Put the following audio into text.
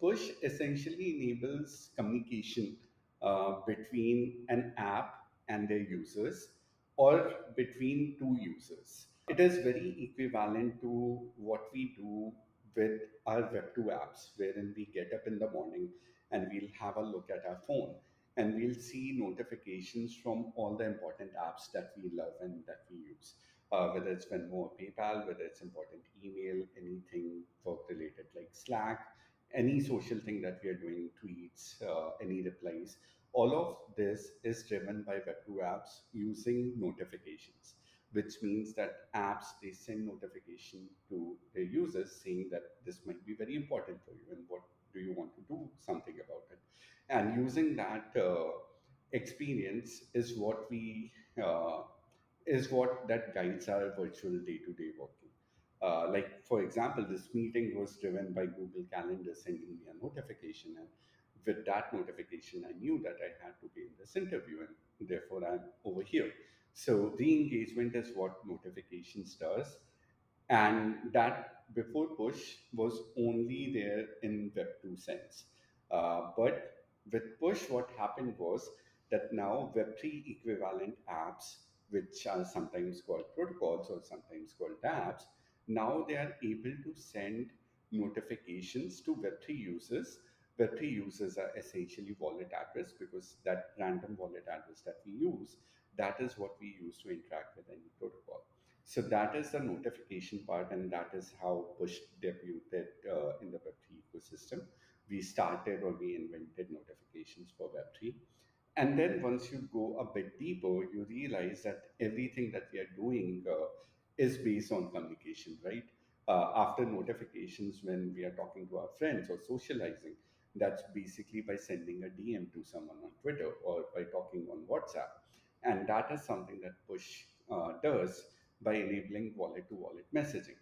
push essentially enables communication between an app and their users or between two users. It is very equivalent to what we do with our Web2 apps, wherein we get up in the morning and we'll have a look at our phone and we'll see notifications from all the important apps that we love and that we use. Whether it's Venmo or PayPal, whether it's important email, anything work related like Slack, any social thing that we are doing, tweets, any replies, all of this is driven by Web2 apps using notifications, which means that apps they send notification to their users saying that this might be very important for you and what do you want to do something about it. And using that experience uh, is what that guides our virtual day-to-day working. Like for example, this meeting was driven by Google Calendar sending me a notification, and with that notification, I knew that I had to be in this interview, and therefore I'm over here. So re-engagement is what notifications does, and that before push was only there in Web2 sense. But with push, what happened was that now Web3 equivalent apps, which are sometimes called protocols or sometimes called apps, now they are able to send notifications to Web3 users. Web3 users are essentially wallet address because that random wallet address that we use, that is what we use to interact with any protocol. So that is the notification part, and that is how push debuted in the Web3 ecosystem. We started or we invented notifications for Web3. And then once you go a bit deeper, you realize that everything that we are doing is based on communication, right? After notifications, when we are talking to our friends or socializing, that's basically by sending a DM to someone on Twitter or by talking on WhatsApp. And that is something that push does by enabling wallet to wallet messaging.